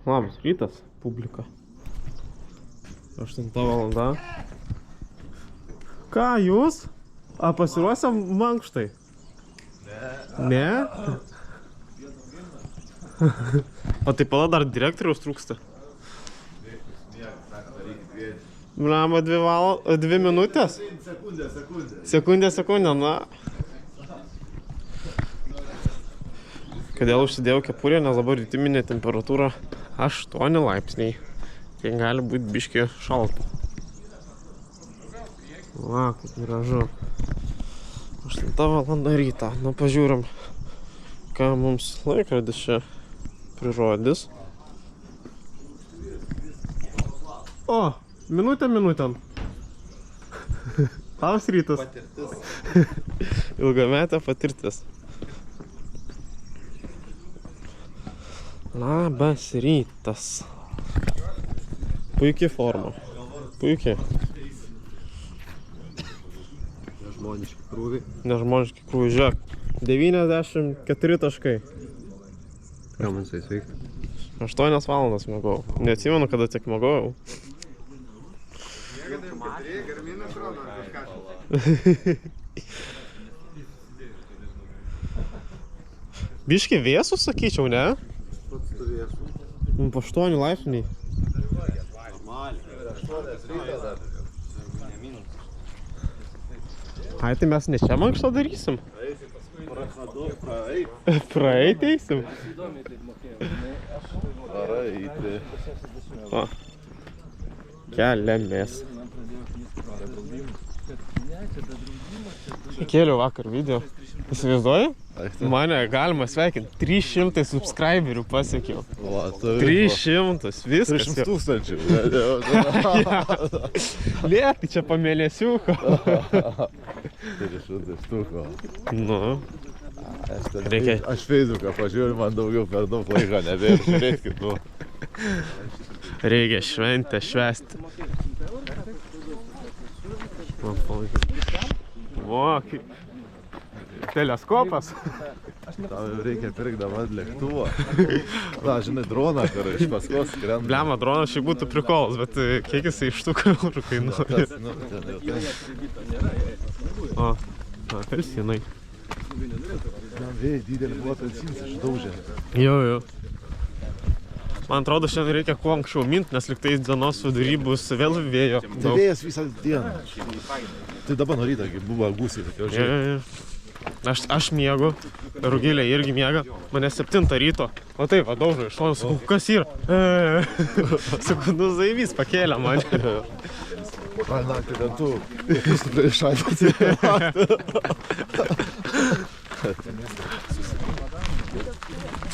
Labas rytas, publika. 8 valanda. Ką jūs? A, pasiruosim mankštai? Ne? O tai pala dar direktoriaus trūksta. Blema, 2 minutės? Sekundė, na. Kodėl užsidėjau kepurę, nes dabar rytiminė temperatūra 8 laipsniai. Tai gali būti biški šalta. Va, kaip gražu. 8 valanda rytą. Nu, pažiūrim, ką mums laikrodis čia prirodys. O, minutėm. Labas rytas. Patirtis. Ilgametė patirtis. Labas rytas. Puikiai forma. Puikiai. Nežmoniški krūviai. Nežmoniški krūviai. Žiūrėk. 94 taškai. Ką man su jais veikti? 8 valandas miegojau. Neatsimenu, kada tiek miegojau. Biški vėsus, sakyčiau, ne? Po 8 laipsniai. Ai, tai mes ne čia mankštą darysim? Praeit eisim? O. Keliamės. Kėliau vakar video. Įsivaizduoji? Mane galima sveikinti. 300 subscriberių pasiekiau. 300, viskas. 300 tūkstančių. Lėtai čia po mėnesiuko. 300 štuko. Nu. Aš Facebooką pažiūriu, man daugiau per daug laiko nebėra žiūrėti kitų. Reikia šventę švęsti. O, teleskopas. Tau reikia pirkti dabar lėktuvą. Na, žinai, droną, kur iš paskos skrenda. Blema, dronas šiaip būtų prikolas, bet kiek jisai iš tų eurų kainuoja? O, apelsinai. Vėjai didelį buvo apelsinas išdaužė. Jo. Man atrodo, šiandien reikia kuo anksčiau mint, nes liktais dienos vidury bus vėl vėjo. Tai vėjas visą dieną. Tai dabar nuo ryto buvo gūsiai. Jo. Aš miegu, Rugilė irgi miega, mane 7 ryto. O taip, vadaužu iš šono, sakau, kas yra? Sakau, nu zaivys pakėlė mane. Man naktį dantų, stipriai šalpasi.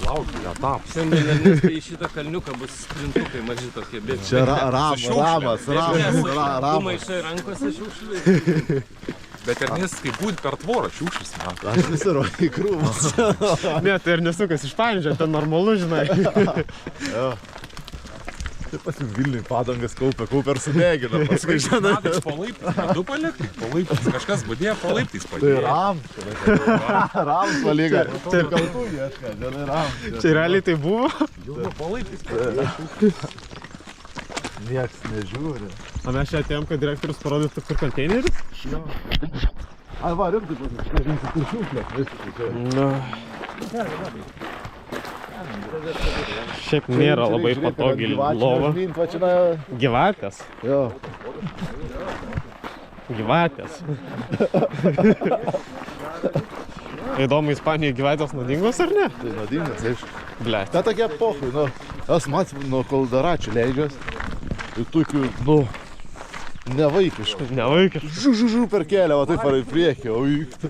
Laukiu, netap. Šiandien neskai į šitą kalniuką bus sprintukai maži tokie bėgti. Čia ramas. Tu maišai rankose šiukšliai. Bet Ernestas, kaip būti per tvorą šiukšlis metų. Aš nesirodžiu į krūmus. Ne, tai Ernestukas iš Panevėžio, ten normalu, žinai. Jo. Taip pas Vilniui padangas kaupia ir sudegina. Paskui žinai. Iš palaiptis, du palikti, palaiptis. Kažkas budėjo palaiptis Tai padėjo. rams palyga. Tai kaltų ieška, žinai, rams. Čia realiai tai buvo? Jau palaiptis. Nieks nežiūri. O mes čia atėjom, kad direktorius parodytų, kur konteineris? Ai, va, rimtai pasižiūrėti, kur šiukšlė. Na. Šiaip nėra labai patogi lova. Gyvatės? Jo. Gyvatės. Įdomu, Ispanijoje gyvatės nuodingos ar ne? Tai nuodingas, aišku. Blėt. Tai tokie pohui, nu, aš matau, nuo koldaračių leidžiuos. Ir tokių, nu, nevaikiškų. Nevaikiškų. Žu per kelią, o taip ar į priekį, o įkti.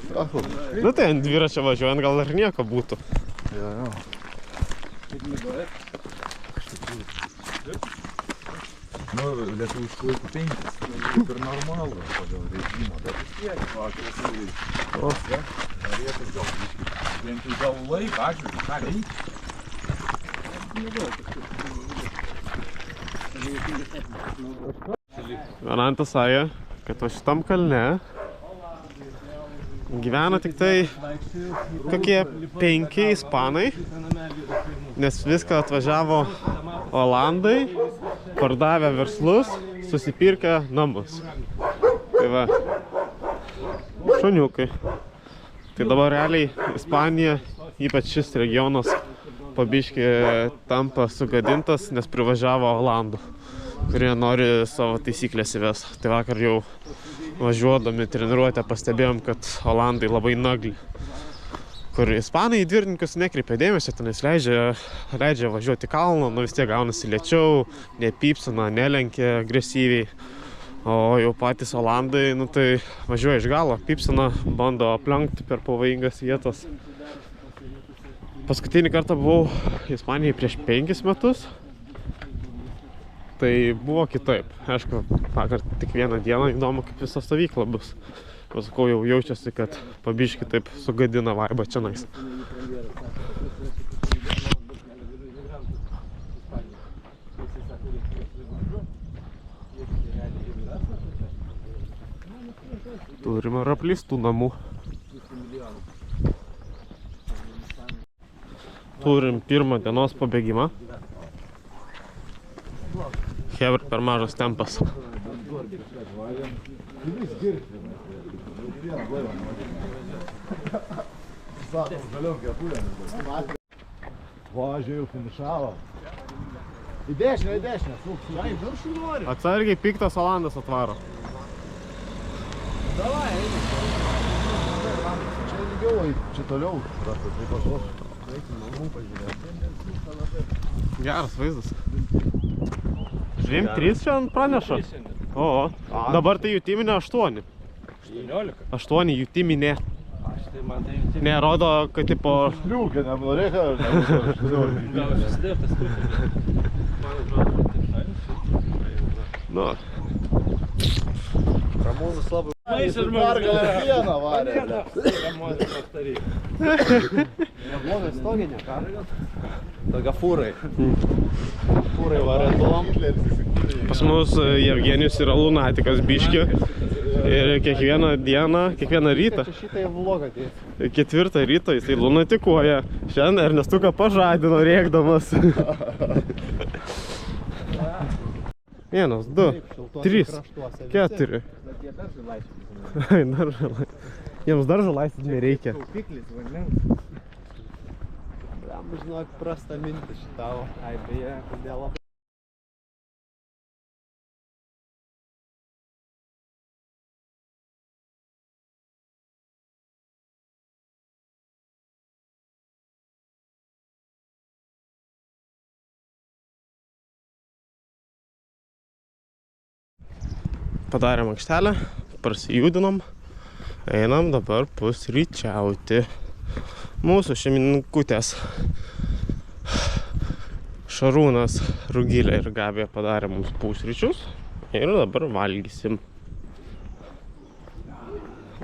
Nu tai ant dviračio važiuojant gal ir nieko būtų. Jo. Nu, lietuviškų laikų 5. Kaip ir normalu pagal režimą. Bet vis tiek, va, norėtų gal. Vien tai gal laiką, atžiūrį, ką reikia. Vienantas sakė, kad va šitam kalne gyvena tik tai kokie 5 ispanai, nes viską atvažiavo olandai, pardavę verslus, susipirkę namus. Tai va, šuniukai. Tai dabar realiai Ispanija, ypač šis regionas, po biškį tampa sugadintas, nes privažiavo olandų, kurie nori savo taisyklės įves. Tai vakar jau važiuodami treniruotę pastebėjom, kad olandai labai nagli. Kur ispanai į dviratininkus nekreipia dėmesio, tenais leidžia važiuoti kalną, nu vis tiek gaunasi lėčiau, nepypsina, nelenkia agresyviai. O jau patys olandai, nu tai važiuoja iš galo, pypsina, bando aplenkti per pavojingas vietas. Paskutinį kartą buvau Ispanijai prieš 5 metus. Tai buvo kitaip. Aišku, vakar tik vieną dieną, įdomu, kaip visa stovykla bus. Pasakau, jau jaučiasi, kad pabiški taip sugadina vaibą čionais. Turime ir apleistų namų. Turim pirmą dienos pabėgimą. Hebra per mažas tempas. Važiuoju, finišavo. Į dešinę, suk. Ai, viršų nori. Atsargiai, piktas olandas atvaro. Davai, eina. Čia ilgiau, čia toliau. Tai pašos. Geras vaizdas. Žvim 3 šiandien praneša. O, dabar tai jutiminė 8. 18. 8 jutiminė. Tai man tai jutiminė. Ne, rodo, kad tipo... Liūkė, nenorėka. Gal aš įsidėjau man atrodo, taip šalis. Nu. Ramūnas labai... Maišas Pergalę vieną varė. Ramūnas pastaryk. Neblogas stoginė, ką? Toga fūrai. Fūrai varė tom. Pas mus Jevgenijus yra lunatikas biški. Ir kiekvieną dieną, kiekvieną rytą, Šitą į vlogą dėsi. 4 ryto jisai lunatikuoja. Šiandien Ernestuką pažadino rėkdamas. 1, 2, 3, 4. Ai, daržą laistyti. Jiems daržą laistyti nereikia. Kaupiklis vandens. Jam, žinok, prasta mintis šitavo. Ai, beje, kodėl labai. Padarėm aikštelę, prasijudinom, einam dabar pusryčiauti. Mūsų šeimininkutės Šarūnas, Rugilė ir Gabija padarė mums pusryčius ir dabar valgysim.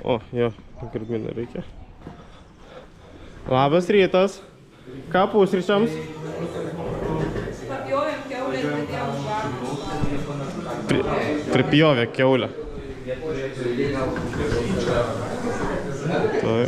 O, jo, garbinę reikia. Labas rytas. Ką pusryčiams? Papjovėm kiaulę ir dėdėjom švarkus. Pripjovė kiaulę. Tai.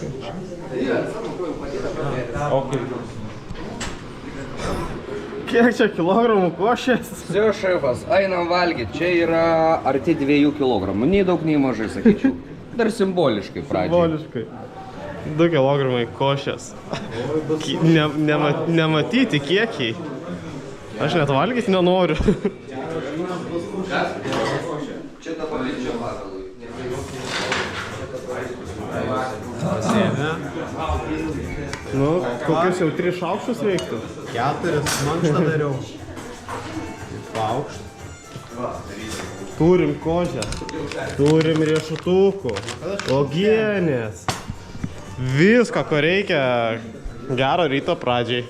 Kiek čia kilogramų košės? Все, šefas, einam valgyti. Čia yra arti 2 kilogramų. Nei daug, nei mažai, sakyčiau. Dar simboliškai pradžiai. Simboliškai. 2 kilogramai košės. Nematyti kiekiai. Aš net valgyti nenoriu. Čia dabar liečia pagalui. Nu, kokius jau 3 šaukštus reiktų? 4, mankštą dariau. Paukštą. Turim košę, turim riešutukų, uogienės. Viską, ko reikia gero ryto pradžiai.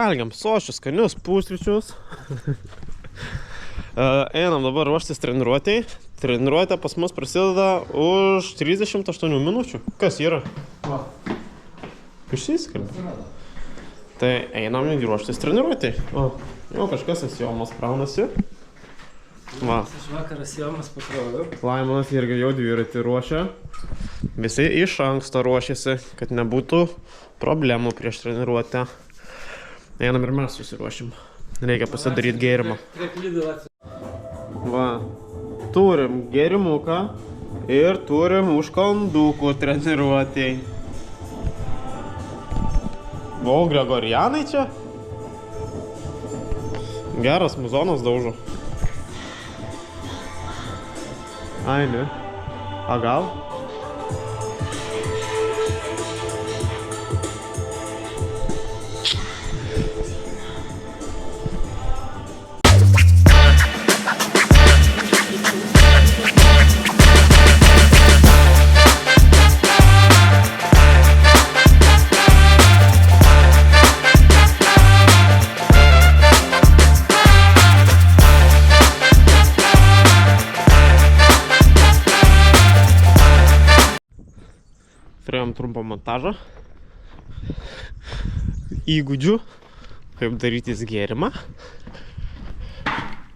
Valgiam sočius, skanius pusryčius. Einam dabar ruoštis treniruotei. Treniruotė pas mus prasideda už 38 minučių. Kas yra? Va. Išsiskirti. Tai einam ruoštis treniruotei. O, jau kažkas Jomas kraunasi. Va. Aš vakaras Jomas pakroviau. Laimonas irgi jau dviratį ruošia. Visi iš anksto ruošiasi, kad nebūtų problemų prieš treniruotę. Einam ir mes susiruošim. Reikia pasidaryti gėrimą. Va. Turim gėrimuką ir turim užkandukų treniruotėj. O, Gregorianai čia? Geras muzonas daužo. Ai, ne. A gal? Turėjom trumpą montažą įgūdžių, kaip darytis gėrimą.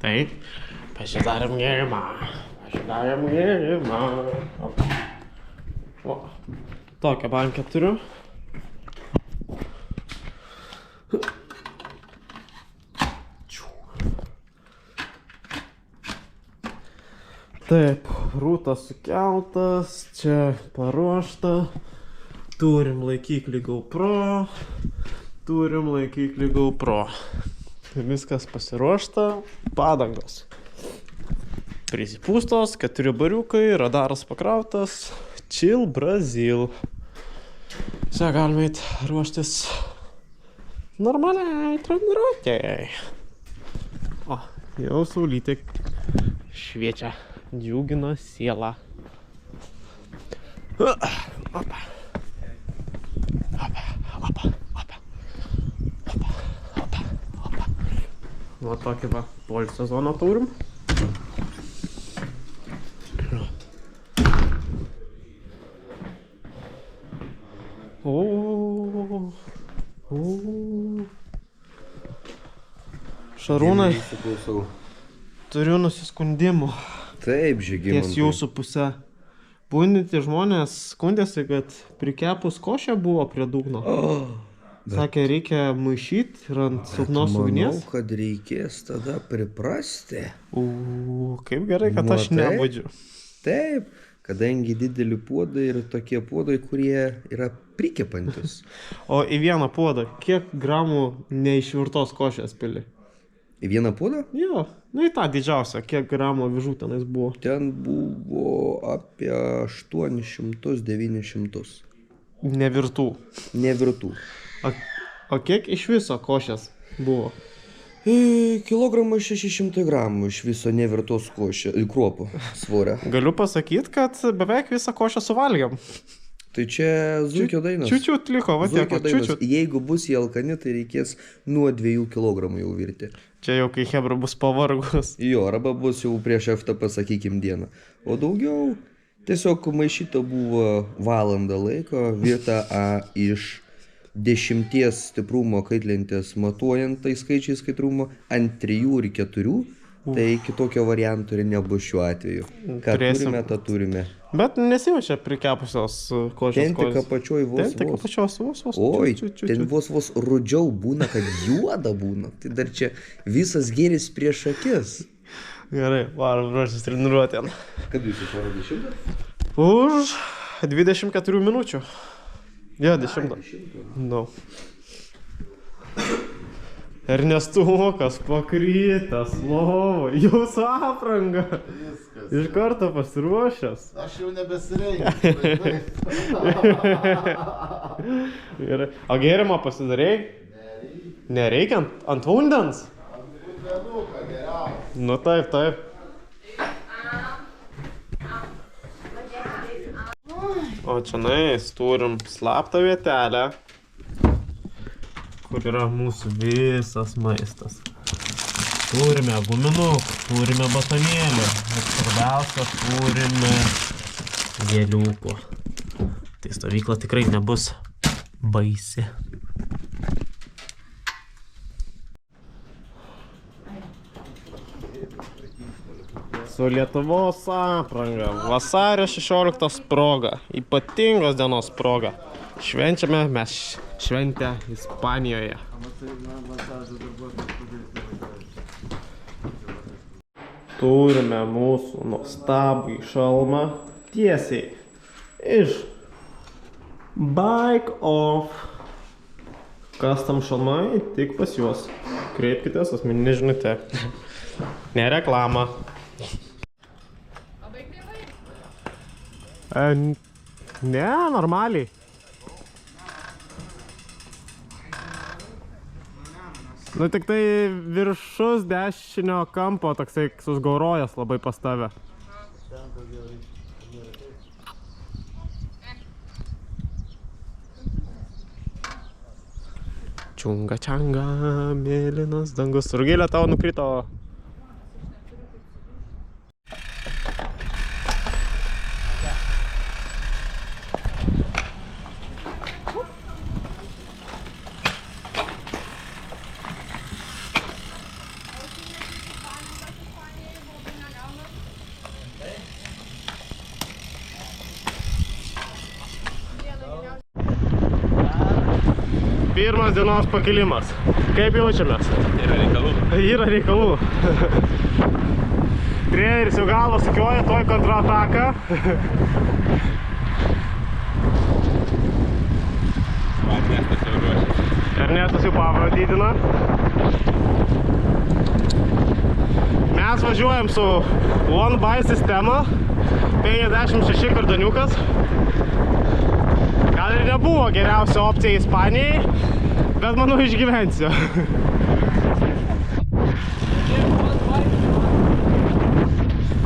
Taip, pasidarėm gėrimą. O, tokią bankę turiu. Taip, rūtas sukeltas, čia paruošta. Turim laikiklį GoPro. Viskas pasiruošta. Padangos prisipūstos, 4 bariukai, radaras pakrautas. Chill Brazil. Čia galime ruoštis normaliai treniruotei. O, jau saulytė šviečia. Džiugina sielą. Opa. Va tokį va poilsio zoną turim. Šarūnai, turiu nusiskundimų. Taip, Ties Žygimantai. jūsų pusę. Būdinti žmonės skundėsi, kad prikepus košė buvo prie dugno. Sakė, reikia maišyti ir ant silpnos ugnies. Manau, kad reikės tada priprasti. Kaip gerai, kad aš Matai? nebadžiu. Taip, kadangi dideli puodai ir tokie puodai, kurie yra prikepantis. O į vieną puodą, kiek gramų neišvirtos košės pili? Į vieną puodą? Jo, nu į tą didžiausią, kiek gramų avižų tenais buvo. Ten buvo apie 800-900. Nevirtų. Nevirtų. O kiek iš viso košės buvo? Kilogramą 600 gramų iš viso nevirtos kruopų svorio. Galiu pasakyti, kad beveik visą košę suvalgiam. Tai čia Zuikio dainos. Čiučiut liko, va tiek, Zuikio dainos. čiučiut. Jeigu bus jie alkani, tai reikės nuo 2 kg jau virti. Čia jau kai hebra bus pavargus. Jo, arba bus jau prieš FTP, sakykim, dieną. O daugiau tiesiog maišyta buvo valandą laiko, virta iš 10 stiprumo kaitlentės matuojant tai skaičiai skaidrumo ant 3 ir 4, tai kitokio varianto ir nebus šiuo atveju. Ką Turėsim. turime, tą turime. Bet nesijaučia prikepusios košės. Ten tik apačioj vos Ten tik vos. apačios vos. Oi, Čiut. ten vos rudžiau būna, kad juoda būna. Tai dar čia visas gėris prieš akis. Gerai, varom ruoštis treniruotėn. Kad jūs išvarodė 100? Už 24 minučių. Jo, 10. Nu. Ernestukas pakrytas lovo, jūsų apranga. Iš karto pasiruošęs. Aš jau nebesirengiu. Gerai. O gėrimą pasidarei? Nereikia ant vandens? Nu taip, taip. O čia turim slaptą vietelę, kur yra mūsų visas maistas. Turime guminukų, turime batonėlį, bet svarbiausia turime gėliukų. Tai stovykla tikrai nebus baisi. Su Lietuvos apranga, vasario 16 proga, ypatingos dienos proga. Švenčiame mes šventę Ispanijoje. Turime mūsų nuostabų šalmą tiesiai iš Bike Off. Custom šalmai tik pas juos. Kreipkitės asmeninę žinutę. Ne reklama. Ne, normaliai. Nu tik tai viršus dešinio kampo toksai susgaurojęs labai pas tave. Čiunga čianga, mėlynas dangus. Rugilė, tau nukrito. Pirmas dienos pakilimas. Kaip jaučiamės? Yra reikalų. Yra reikalų. Treneris jau galvą sukioja, tuoj kontrataką. Ernestas jau ruošiasi. Ernestas jau pavarą didina. Mes važiuojam su One Buy sistema. 56 kardaniukas. Gal ir nebuvo geriausia opcija Ispanijai, bet manau išgyvensiu.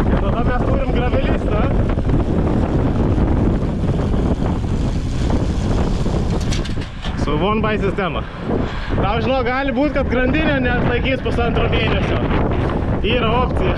Ir tada mes turim gravelistą. Su One Buy sistema. Tau žinau, gali būt, kad grandinė neatlaikys pusantro mėnesio. Yra opcija.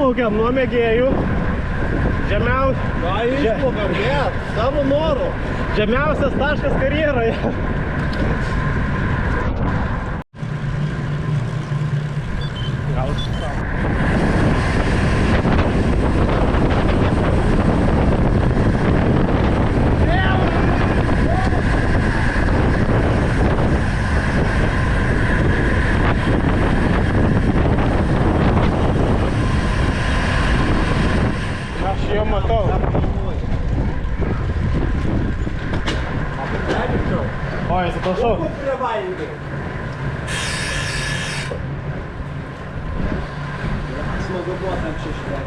išplaukiam nuo mėgėjų. Išplaukiam, savo noru. Žemiausias taškas karjeroje. Aš jau matau. Oi, atsiprašau. Prie valgį. Smagu buvo tam 60.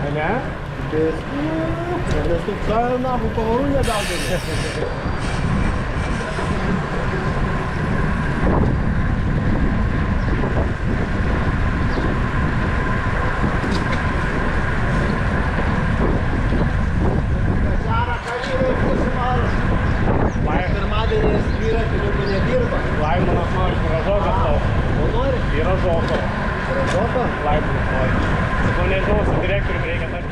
A ne? Nes tu nahų pavarų nedaugini. Pirmadieniais dviratininkų nedirba. Laimonas nori piražoką tau. O nori? Piražoką. Piražoką? Laimonas nori. Sakau, nežinau, su direktoriumi reikia tarp.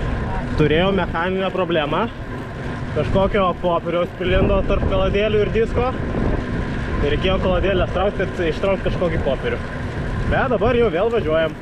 Turėjau mechaninę problemą. Kažkokio popieriaus prilindo tarp kaladėlių ir disko. Tai reikėjo kaladėlės traukti, kad ištraukti kažkokį popierių. Bet dabar jau vėl važiuojam.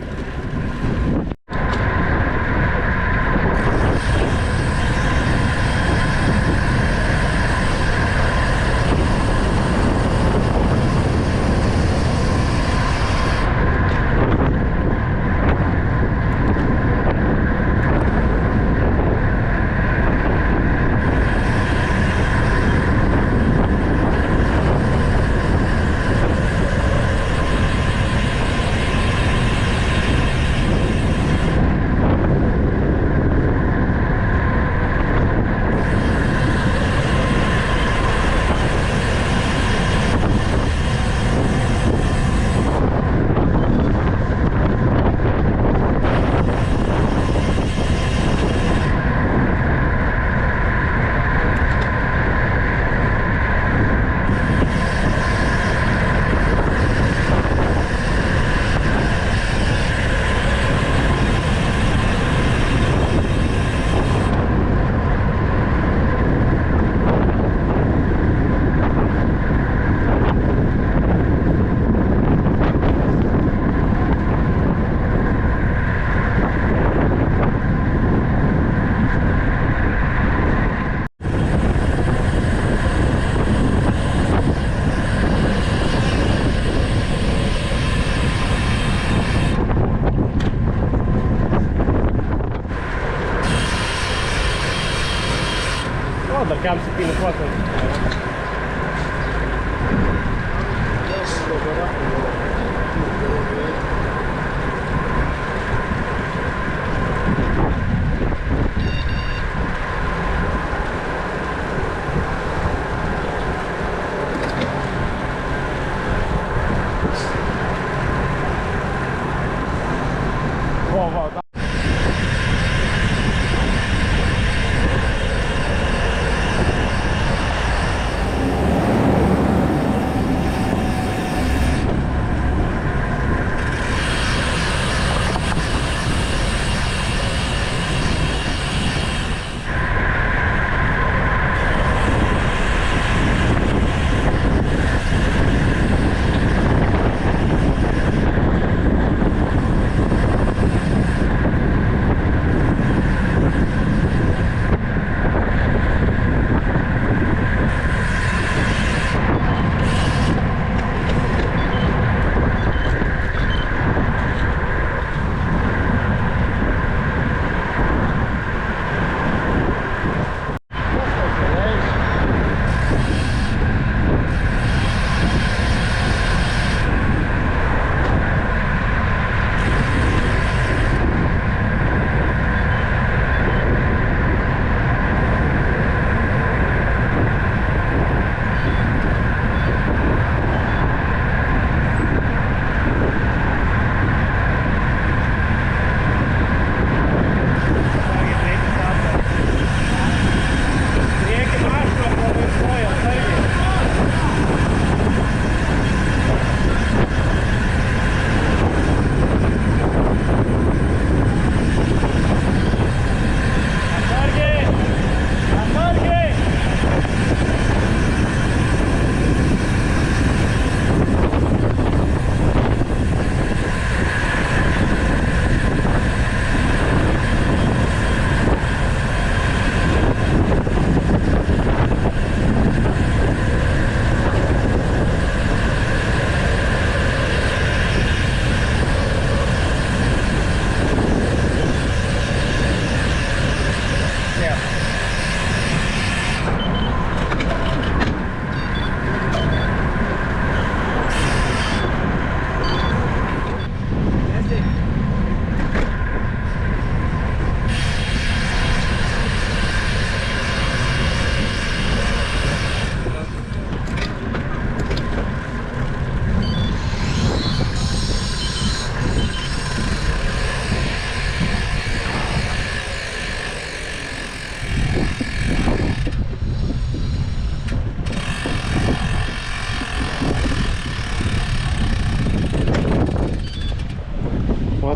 Dar kem 7 procentų.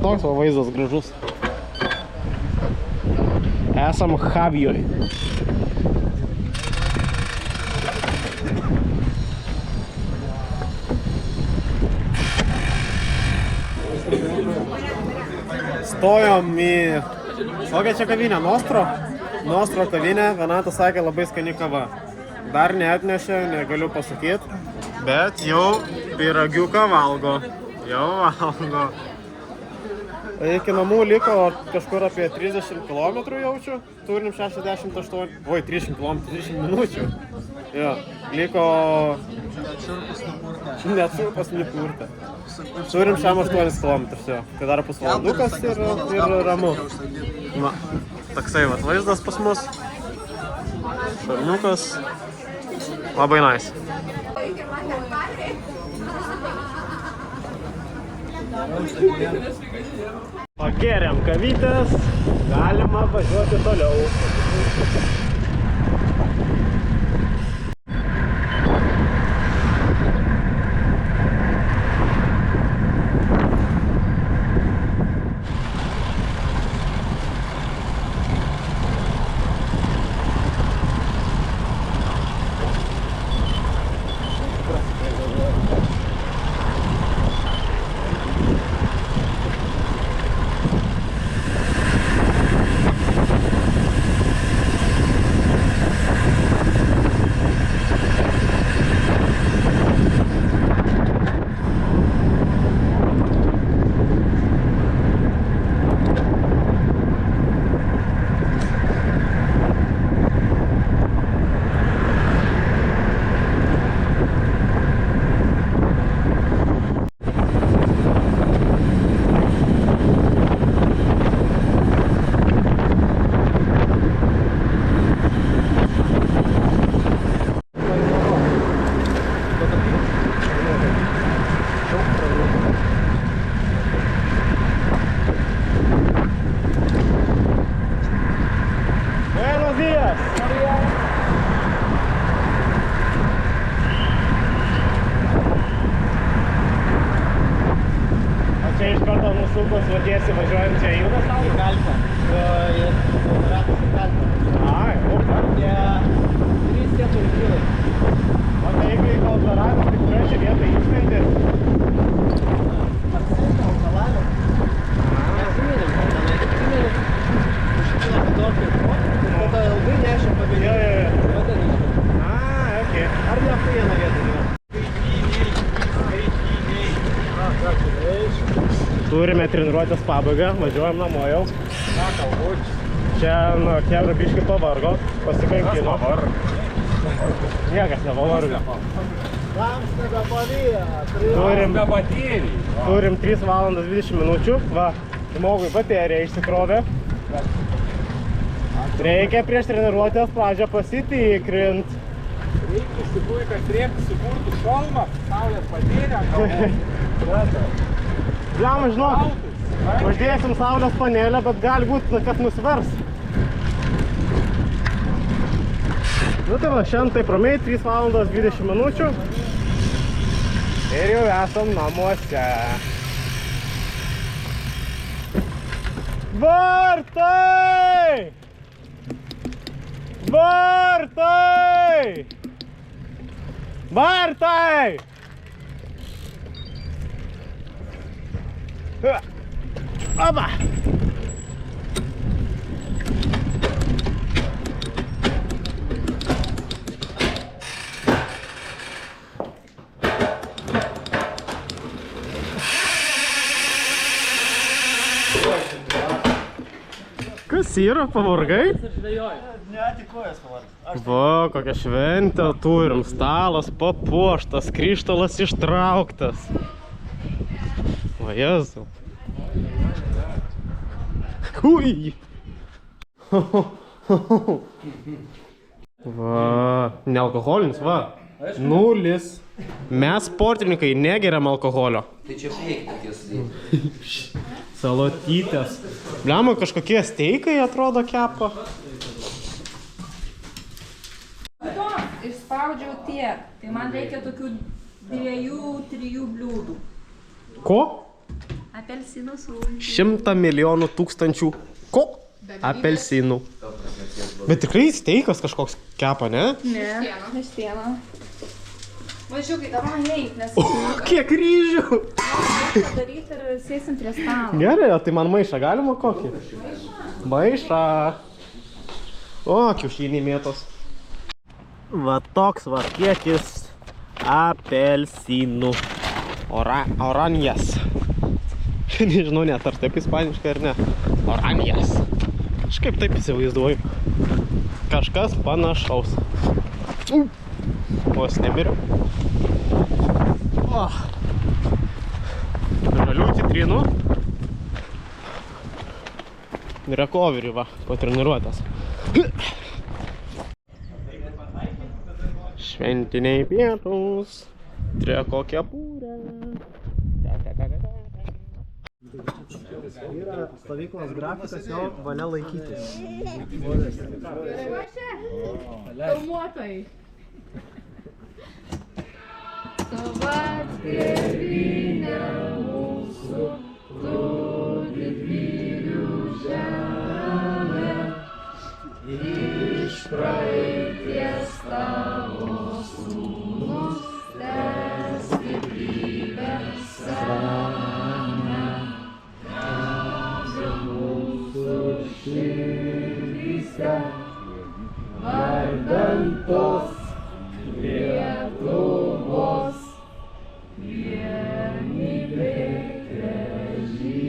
toks va vaizdas gražus. Esam Havijoj. Stojom į kokią čia kavinę, Nostro kavinę, Venatas sakė labai skani kava. Dar neatnešė, negaliu pasakyti, bet jau pyragiuką valgo. Iki namų liko kažkur apie 30 km jaučiu, turim 68, 30 km, 30 minučių. Jo, liko... Net šurpas nepurta. Turim šiam 8 km, jo. Tai dar pusvalandukas ir ramu. Va, toksai vat vaizdas pas mus. Šarniukas. Labai nice. Pageriam kavytės, galima važiuoti toliau. Sukos vadėsi važiuojant čia ilgas tau? Į Kalpą. Ir ratas į Kalpą. Ai, opa. Jie 3-4 kilai. O tai jeigu į Kalparatas, tai kurią šią vietą išveidė? Atsėkau, Kalavę. Nesiminėm, tenai. Užkilą kitokį. Ir tada ilgai nešėm pabėgėm. Ai, okei. Ar ne apie vieną vietą gyvena? Turime treniruotės pabaigą, važiuojam namo jau. Čia nuo Kebra biškį pavargo, pasikankino. Niekas nepavargo. Turim 3 valandas 20 minučių. Va, žmogui baterija išsikrovė. Reikia prieš treniruotės pradžią pasitikrint. Reikia iš tikrųjų, kad turėtų sukurtų šalmą, saulės bateriją. Bliam, žinok, uždėsim saulės panelę, bet gali būti, kad nusvers. Nu tai va, šiandien taip ramiai, 3 valandos 20 minučių. Ir jau esam namuose. Vartai! Vartai! Vartai! Opa! Kas yra, pavargai? Ne, tik kojas pavargai. Va, kokią šventę turim, stalas papuoštas, krištolas ištrauktas. O Jėzau. Ui! Va, nealkoholinis, va. 0. Mes sportininkai negeriam alkoholio. Tai čia prieikite tiesai. Salotytės. Bliamai kažkokie steikai atrodo kepa. Išspaudžiau tiek, tai man reikia tokių 2-3 bliūdų. Ko? Apelsinų sulčių. 100 milijonų tūkstančių ko? Apelsinų. Bet tikrai steikas kažkoks kepa, ne? Ne, vištiena. Važiukai, davai eik, nes Kiek ryžių! padaryti ir sėsim prie stalo. Gerai, o tai man maišą galima kokį? Maišą. O, kiaušiniai mėtos. Va toks va kiekis apelsinų. Oranjas. Nežinau net, ar taip ispaniškai ar ne. Oranjas. Kažkaip taip įsivaizduoju. Kažkas panašaus. Vos nemiriau. Žalių citrinų. Recovery va, patreniruotas. Šventiniai pietūs. Treko kepurė. Yra stovyklos grafikas, jo valia laikytis. Filmuotojai. Sovat tėvynė mūsų, tu didvyrių žemė, iš praeities tavo sūnus, tęs stiprybę seną, gausia mūsų širdyse, vardan tos Lietuvos vienybė graži.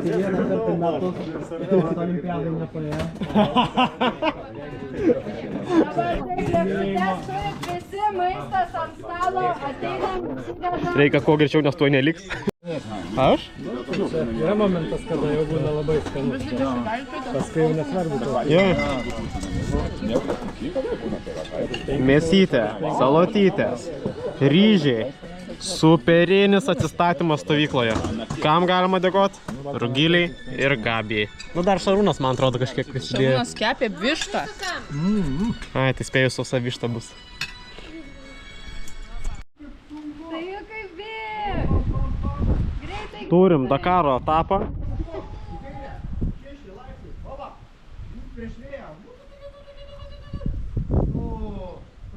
Vieną kartą metus olimpiadai nepaėjo. Visi maistas ant stalo ateinam, įsidedam. Reikia kuo greičiau, nes tuo neliks. Aš? Yra momentas, kada jau būna labai skanus. Paskui jau nesvarbu. Jo. Mėsytė, salotytės, ryžiai. Superinis atsistatymas stovykloje. Kam galima dėkoti? Rugiliai ir Gabijai. Nu dar Šarūnas, man atrodo, kažkiek prisidėjo. Šarūnas kepė vištą. Ai, tai spėjus sausa višta bus. Tai jau kaip bėg. Greitai. Turim Dakaro etapą.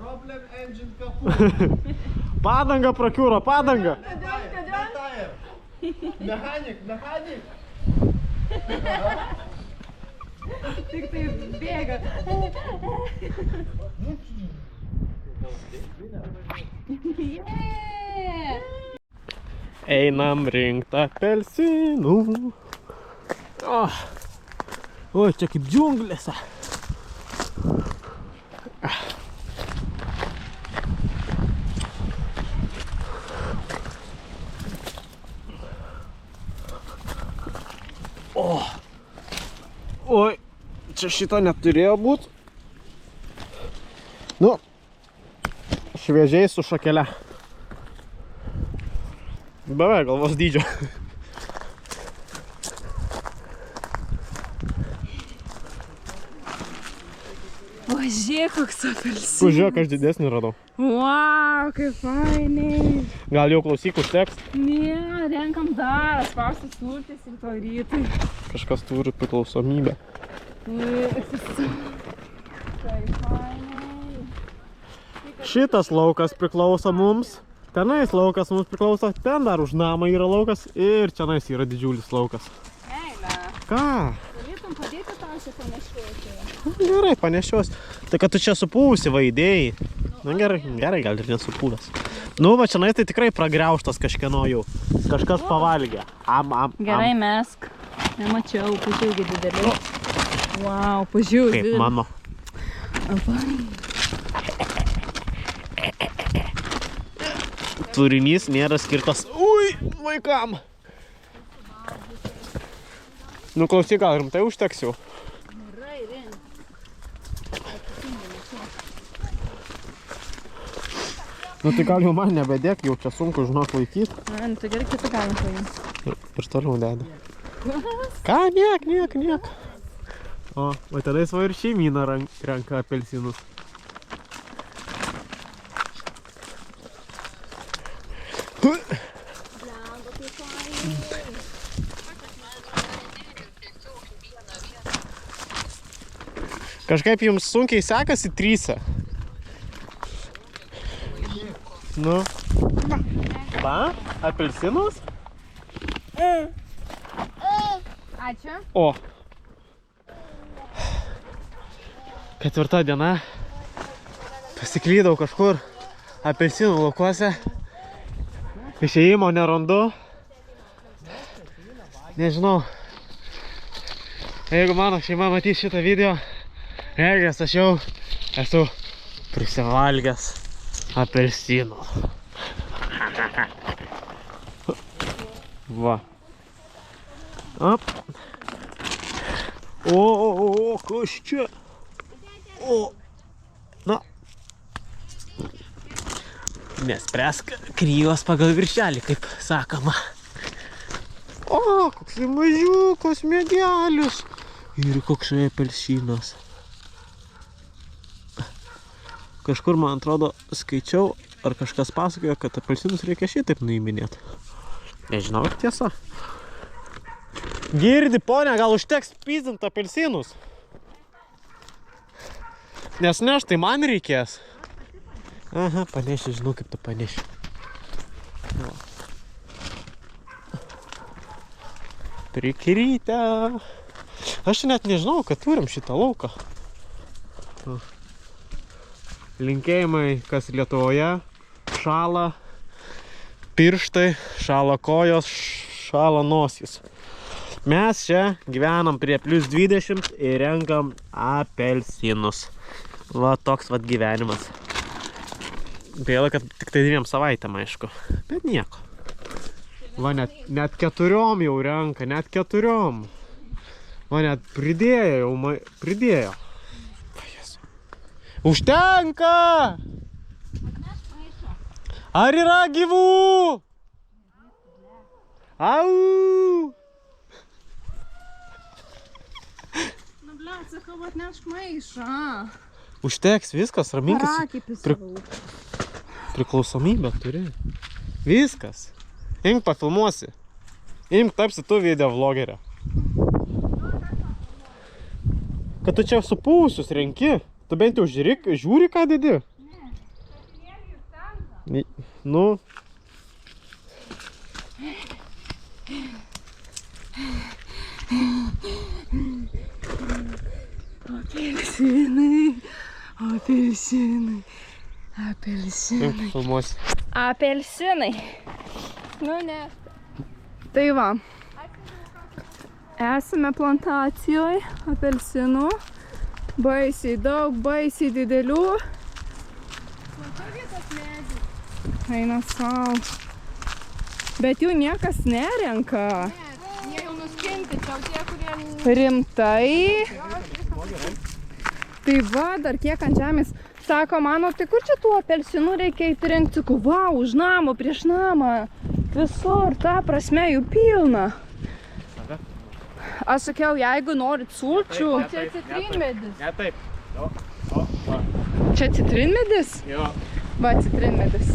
Problem engine kaput. Padanga prakiūro, padanga. Mechanik. Tik tai bėga. Einam rinkt apelsinų. Oi, čia kaip džiunglėse. Oi, čia šito neturėjo būt. Nu, šviežiai su šakele. Beveik galvos dydžio. O, žiūrėk, koks apelsinas. Žiūrėk, aš didesnį radau. Wow, kaip fainiai. Gal jau klausyk užteks? Ne, renkam dar, spaustas sultis ir to rytui. Kažkas turi priklausomybę. Tai fainiai. Šitas laukas priklauso mums. Tenais laukas mums priklauso. Ten dar už namą yra laukas. Ir tenais yra didžiulis laukas. Meilė. Ką? Galėtum padėti tau šitą nešiuoti. Gerai, panešios. Tai kad tu čia supūsi va idėjai. Na gerai, gal ir nesupūvęs. Nu, va čionais tai tikrai pragriauštas kažkieno jau. Kažkas pavalgė. Gerai, mesk. Nemačiau, pažiūrėgi dideli. Wow, pažiūrėgi. Kaip mano. Turinys nėra skirtas vaikam. Nu klausyk, gal rimtai užteks jau. Nu tai gal jau man nebedėk, jau čia sunku žinok laikyti. Nu tai gerai, kitą galim paimti. Ir toliau deda. Ką? Niek. O tada jis va ir šeimyną renka apelsinus. Kažkaip jums sunkiai sekasi tryse. Nu. Va, apelsinus? Ačiū. O. 4 diena. Pasiklydau kažkur apelsinų laukuose. Išėjimo nerandu. Nežinau. Jeigu mano šeima matys šitą video, regis aš jau esu prisivalgęs apelsinų. Va. Op. O, kas čia? O. Na. Nespręsk kryjos pagal viršelį, kaip sakoma. O, koks mažiukas medelis. Ir koks apelsinas. Kažkur, man atrodo, skaičiau, ar kažkas pasakojo, kad apelsinus reikia šitaip nuiminėti. Nežinau, ar tiesa. Girdi, ponia, gal užteks pyzdint apelsinus? Nes neš, tai man reikės. Aha, paneši, žinau, kaip tu paneši. Prikrytę. Aš net nežinau, kad turim šitą lauką. Linkėjimai, kas Lietuvoje. Šala pirštai, šala kojos, šala nosis. Mes čia gyvenam prie +20 ir renkam apelsinus. Va toks vat gyvenimas. Gaila, kad tik tai 2 savaitėm, aišku. Bet nieko. Va net 4 jau renka, net 4. Va net pridėjo jau, pridėjo. Užtenka! Ar yra gyvų? Au! Nu, blet, sakau, atnešk maišą. Užteks, viskas, raminkis. Rakipis savau. Priklausomybę turi. Viskas. Imk pafilmuosi. Imk tapsi tu video vlogerė. Kad tu čia supūsius renki. Tu bent jau žiūri, ką dedi? Ne. Nu. Apelsinai, apelsinai, apelsinai. Imk filmuosi. Apelsinai. Nu, ne. Tai va. Esame plantacijoje apelsinų. Baisiai daug, baisiai didelių. Matau vietos medžių. Eina sau. Bet jų niekas nerenka. Ne, jie jau nuskinti, čia tie, kurie... Rimtai? Tai va, dar kiek ant žemės. Sako, mano, tai kur čia tų apelsinų reikia įrengti? Sakau, va, už namą, prieš namą. Visur, ta prasme, jų pilna. Aš sakiau, jeigu norit sulčių... Čia citrinmedis. Ne, taip. Čia citrinmedis? Jo. Va, citrinmedis.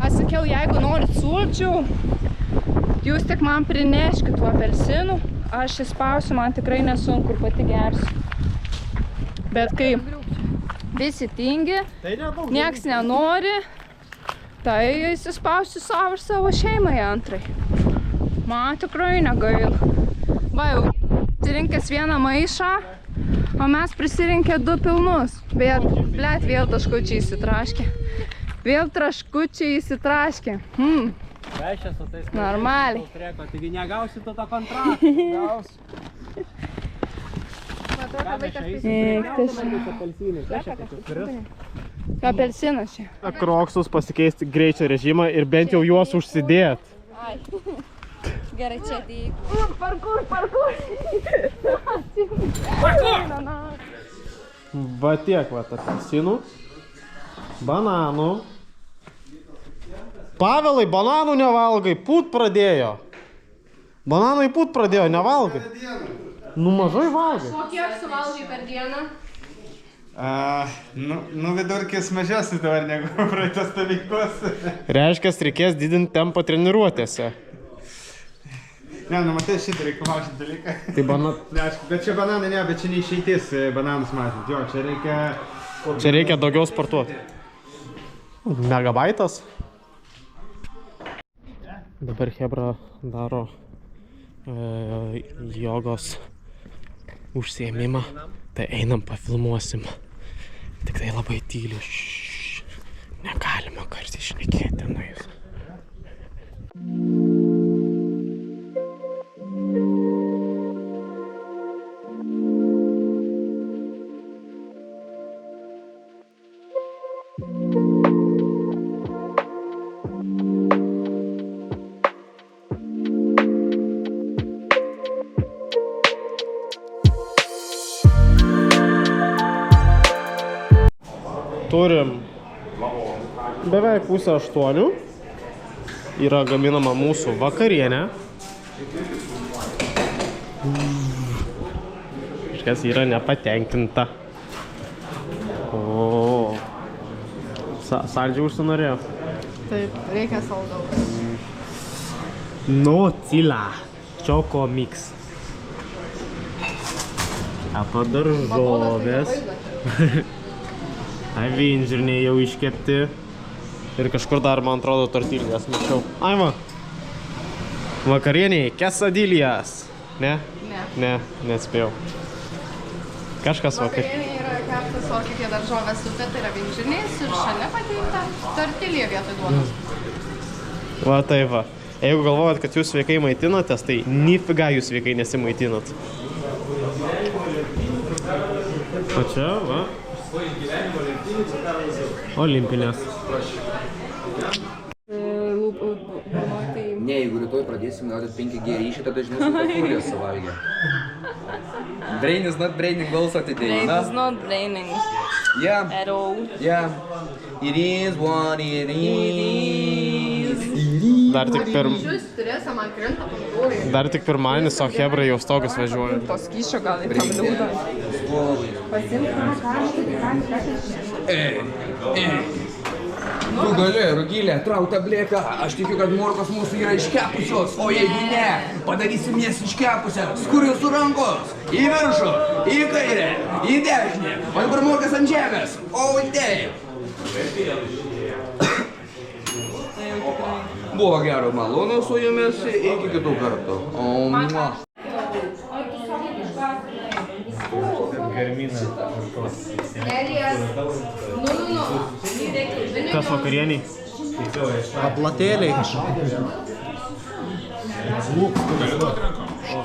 Aš sakiau, jeigu norit sulčių, jūs tik man prineškit tų apelsinų. Aš įspausiu, man tikrai nesunku ir pati gersiu. Bet kai visi tingi, nieks nenori, tai įsispausiu savo ir savo šeimai antrai. Man tikrai negaila. Va jau, prisirinkęs 1 maišą, o mes prisirinkę 2 pilnus. Bet, blet, vėl taškučiai įsitraškė. Vėl traškučiai įsitraškė. Normaliai. Taigi negausi to kontraktą. Gausi. Apelsinas čia. Kroksus pasikeisti greičio režimą ir bent jau juos užsidėt. Ai. Gerai, čia dėk. Parkur. Va tiek, va, apelsinų. Bananų. Pavelai, bananų nevalgai, pūt pradėjo. Bananai pūt pradėjo, nevalgai. Nu mažai valgai. O kiek suvalgai per dieną? Nu vidurkis mažesnis dabar negu praeitos stovyklos. Reiškia, reikės didinti tempą treniruotėse. Ne, nu matai, šitą reikia mažinti dalyką. Tai banat. Ne, aišku, bet čia bananai ne, bet čia neišeitis bananus mažinti. Jo, čia reikia... Čia reikia daugiau sportuoti. Megabaitas. Dabar Hebra daro jogos užsiėmimą. Tai einam pafilmuosim. Tik tai labai tyliai. Negalima kartais šnekėti nuėjus. Turim beveik 7:30. Yra gaminama mūsų vakarienė. Kažkas yra nepatenkinta. O, saldžiai užsinorėjo. Taip, reikia saldaus. Nutila. Čoko mix. Apa daržovės. Avinžirniai jau iškepti. Ir kažkur dar, man atrodo, tortilijas mačiau. Aiva. Vakarieniai, quesadillas. Ne? Ne, nespėjau. Kažkas Vakarienė yra keptas, o kitie daržovės su feta ir avinžirniais ir šalia pateikta tortilija vietoj duonos. Va taip va. Jeigu galvojat, kad jūs sveikai maitinatės, tai nifiga jūs sveikai nesimaitinat. O čia, va. Olimpinės. Ne, jeigu rytoj pradėsim gaudyt 5G ryšį, tada žinau, kad folijas suvalgė. Brain is not braining also today, Brain is not braining Yeah, at all. yeah. It is what it is. Dar tik Stresą man krenta pomidorė. Dar tik pirmadienis, o Hebra jau stogus važiuoja. To skyšio gal į tam liūdą. Tu gali, Rugilė, trauk tablėką. Aš tikiu, kad morkos mūsų yra iškepusios, o jeigu ne, padarysim jas iškepusias. Kur jūsų rankos? Į viršų, į kairę, į dešinę. O dabar morkas ant žemės. O taip. Buvo gero malonu su jumis, iki kitų kartų. Kas vakarieniai? Aplatėliai.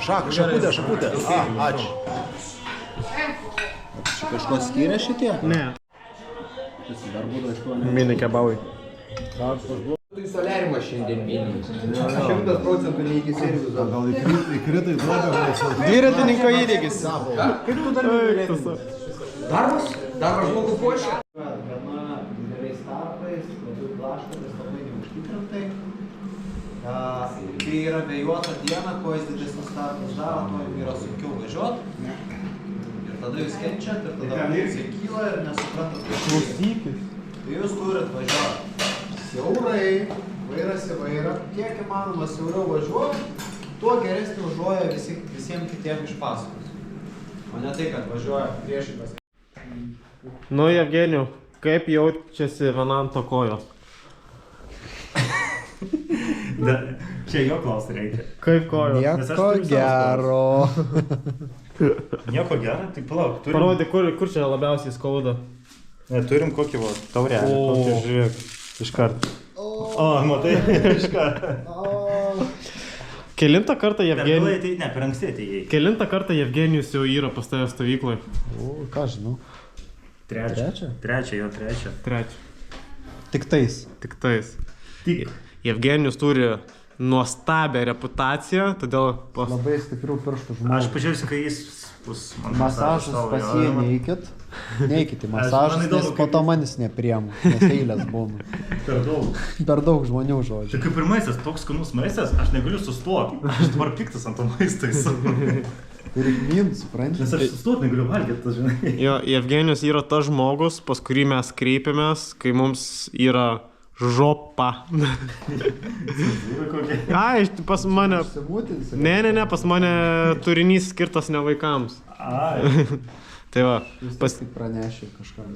Šakutė. Ačiū. Kažko skiria šitie? Ne. Mini kebabai. Tu į soliariumą šiandien mini. 100% ne iki servizo. Gal įkritai duobę. Dviratininko įdėgis. Kaip tu dar galėtum? Darbas? Darbas žmogų puošia? Gana dideliais tarpais, labai blaškomis, labai neužtikrintai. Kai yra vėjuota diena, kuo jis didesnius tarpus daro, tuo jums yra sunkiau važiuoti. Ir tada jūs kenčiat, ir tada emocija kyla ir nesuprantat, kad klausykit. Tai jūs turit važiuoti siaurai, vairas į vairą, kiek įmanoma siauriau važiuoja, tuo geresnį užuoja visiems kitiems iš paskos. O ne tai, kad važiuoja priešingas. Nu, Jevgenijau, kaip jaučiasi Venanto kojos? Čia jo klausti reikia. Kaip kojos? Nieko gero. Nieko gero, tai palauk. Parodė, kur čia labiausiai skauda. Turim kokį taurelį, kokį žiūrėk. Iškart. O, matai, iškart. Kelintą kartą Jevgenijus... Ne, per anksti atėjai. Kelintą kartą Jevgenijus jau yra pas tave stovykloje. O, ką žinau. Trečią. Trečią. Tik tais. Tik. Jevgenijus turi nuostabią reputaciją, todėl... Labai stiprių pirštų Aš žmogų. pažiūrėsiu, kai jis bus... Masažas pas jį neikit. Neikit į masažas, nes po to manis nepriemu, nes eilės būna. Per daug. Per daug žmonių žodžių. Tai kaip ir maistas, toks skanus maistas, aš negaliu sustoti. Aš dabar piktas ant to maisto esu. Turi min, supranti? Nes aš sustot negaliu valgyti, tu žinai. Jo, Evgenijus yra tas žmogus, pas kurį mes kreipiamės, kai mums yra žopa. Ai, pas mane... Simutinsi. Ne, pas mane turinys skirtas ne vaikams. Ai. Tai va, Vis tiek pranešė kažkam.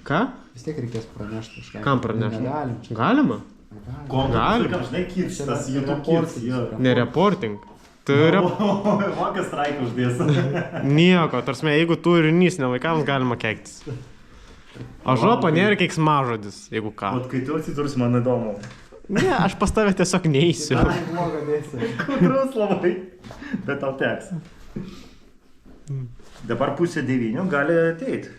Ką? Vis tiek reikės pranešti kažkam. Kam pranešti? Negalim. Galima? Ko Gali. Vaikam, žinai, kids, tas Čia YouTube kids, jo. Ne reporting. Tu Vokas straiką uždės. Nieko, tarsi, jeigu turinys ne vaikams, galima keiktis. O žopa nėra keiksmažodis, jeigu ką. Vat kai tu atsidursi, man įdomu. Ne, aš pas tave tiesiog neįsiu. Bloga dėsi. Kutrus labai. Bet tau teks. Dabar 8:30 gali ateit.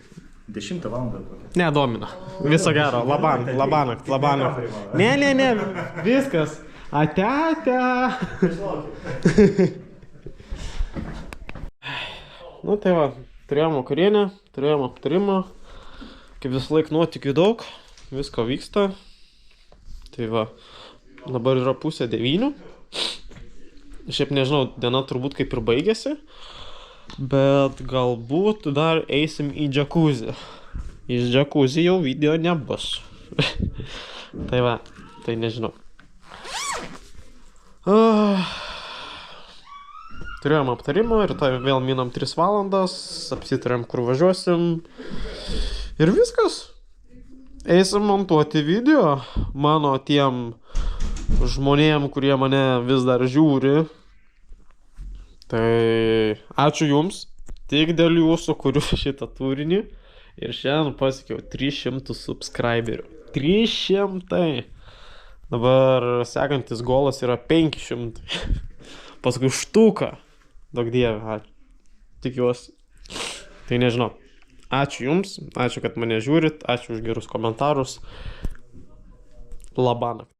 10 valandą kokią. Ne, domina. Viso gero, labanakt. Ne, viskas. Ate. Nu tai va, turėjom vakarienę, turėjom aptarimą. Kaip visą laiką nuotykių daug, visko vyksta. Tai va, dabar yra 8:30. Šiaip nežinau, diena turbūt kaip ir baigėsi. Bet galbūt dar eisim į džakuzį. Iš džakuzį jau video nebus. Tai va, tai nežinau. Turėjom aptarimą ir tai vėl minam 3 valandas, apsitarėm kur važiuosim. Ir viskas. Eisim montuoti video mano tiem žmonėm, kurie mane vis dar žiūri. Tai ačiū jums, tik dėl jūsų kuriu šitą turinį ir šiandien pasiekiau 300 subscriberių. 300! Dabar sekantis golas yra 500. Paskui štuką. Daug dievė, tikiuosi. Tai nežinau. Ačiū jums, ačiū, kad mane žiūrit, ačiū už gerus komentarus. Labanakt.